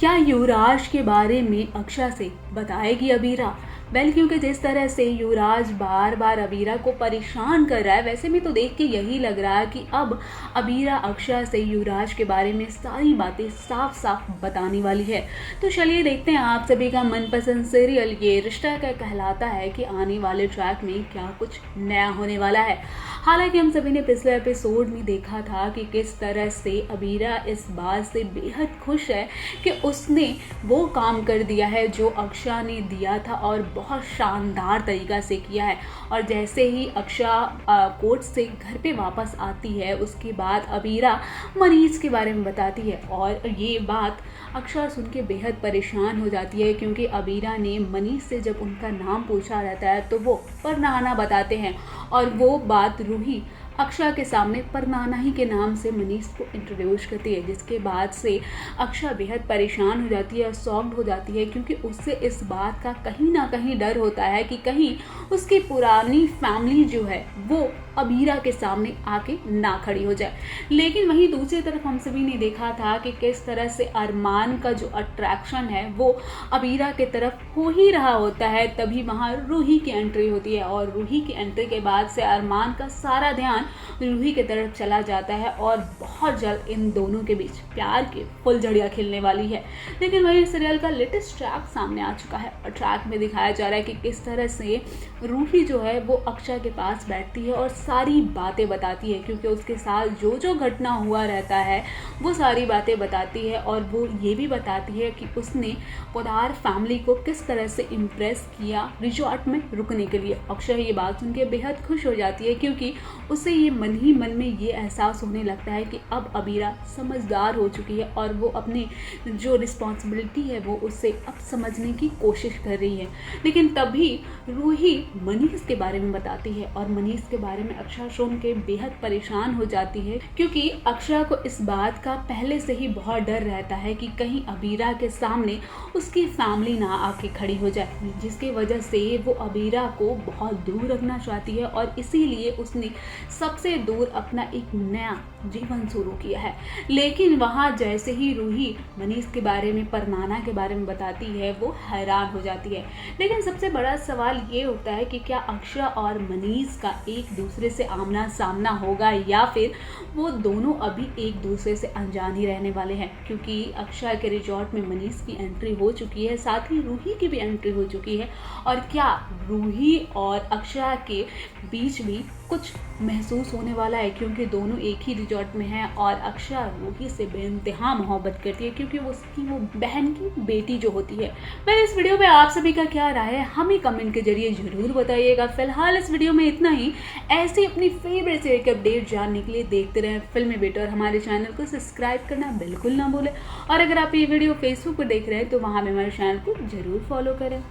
क्या युवराज के बारे में अक्षा से बताएगी अबीरा? क्योंकि जिस तरह से युवराज बार बार अबीरा को परेशान कर रहा है, वैसे में तो देख के यही लग रहा है कि अब अबीरा अक्षा से युवराज के बारे में सारी बातें साफ साफ बताने वाली है। तो चलिए देखते हैं आप सभी का मनपसंद सीरियल ये रिश्ता क्या कहलाता है कि आने वाले ट्रैक में क्या कुछ नया होने वाला है। हालांकि हम सभी ने पिछले एपिसोड में देखा था कि किस तरह से अबीरा इस बात से बेहद खुश है कि उसने वो काम कर दिया है जो अक्षा ने दिया था और बहुत शानदार तरीका से किया है। और जैसे ही अक्षा कोर्ट से घर पे वापस आती है, उसके बाद अबीरा मनीष के बारे में बताती है और ये बात अक्षा सुन के बेहद परेशान हो जाती है, क्योंकि अबीरा ने मनीष से जब उनका नाम पूछा रहता है तो वो परनाना बताते हैं और वो बात रूही अक्षा के सामने परनाना ही के नाम से मनीष को इंट्रोड्यूस करती है, जिसके बाद से अक्षा बेहद परेशान हो जाती है और शॉक्ड हो जाती है, क्योंकि उससे इस बात का कहीं ना कहीं डर होता है कि कहीं उसकी पुरानी फैमिली जो है वो अबीरा के सामने आके ना खड़ी हो जाए। लेकिन वहीं दूसरी तरफ हम सभी ने देखा था कि किस तरह से अरमान का जो अट्रैक्शन है वो अबीरा के तरफ हो ही रहा होता है, तभी वहाँ रूही की एंट्री होती है और रूही की एंट्री के बाद से अरमान का सारा ध्यान रूही की तरफ चला जाता है और बहुत जल्द इन दोनों के बीच प्यार की फुलझड़ियाँ खिलने वाली है। लेकिन वही सीरियल का लेटेस्ट ट्रैक सामने आ चुका है और ट्रैक में दिखाया जा रहा है कि किस तरह से रूही जो है वो अक्षा के पास बैठती है और सारी बातें बताती है, क्योंकि उसके साथ जो जो घटना हुआ रहता है वो सारी बातें बताती है और वो ये भी बताती है कि उसने पोदार फैमिली को किस तरह से इम्प्रेस किया रिजॉर्ट में रुकने के लिए। अक्षा ये बात सुन के बेहद खुश हो जाती है, क्योंकि उसे ये मन ही मन में ये एहसास होने लगता है कि अब अबीरा समझदार हो चुकी है और वो अपनी जो रिस्पॉन्सिबिलिटी है वो उससे अब समझने की कोशिश कर रही है। लेकिन तभी रूही मनीष के बारे में बताती है और मनीष के बारे में अक्षा सुन के बेहद परेशान हो जाती है, क्योंकि अक्षा को इस बात का पहले से ही बहुत डर रहता है कि कहीं अबीरा के सामने उसकी फैमिली ना आके खड़ी हो जाए, जिसकी वजह से वो अबीरा को बहुत दूर रखना चाहती है और इसीलिए उसने सबसे दूर अपना एक नया जीवन शुरू किया है। लेकिन वहाँ जैसे ही रूही मनीष के बारे में परनाना के बारे में बताती है वो हैरान हो जाती है। लेकिन सबसे बड़ा सवाल ये होता है कि क्या अक्षा और मनीष का एक दूसरे से आमना सामना होगा या फिर वो दोनों अभी एक दूसरे से अनजान ही रहने वाले हैं, क्योंकि अक्षा के रिजॉर्ट में मनीष की एंट्री हो चुकी है, साथ ही रूही की भी एंट्री हो चुकी है। और क्या रूही और अक्षा के बीच भी कुछ महसूस होने वाला है, क्योंकि दोनों एक ही रिजॉर्ट में हैं और अक्षा रूही से बेइंतहा मोहब्बत करती है, क्योंकि वो उसकी वो बहन की बेटी जो होती है। वह इस वीडियो पे आप सभी का क्या राय है हमें कमेंट के जरिए जरूर बताइएगा। फिलहाल इस वीडियो में इतना ही। ऐसी अपनी फेवरेट सीरियल के अपडेट जानने के लिए देखते रहें फिल्मी बेटा और हमारे चैनल को सब्सक्राइब करना बिल्कुल ना भूलें। और अगर आप ये वीडियो फेसबुक पर देख रहे हैं तो वहाँ पे हमारे चैनल को जरूर फॉलो करें।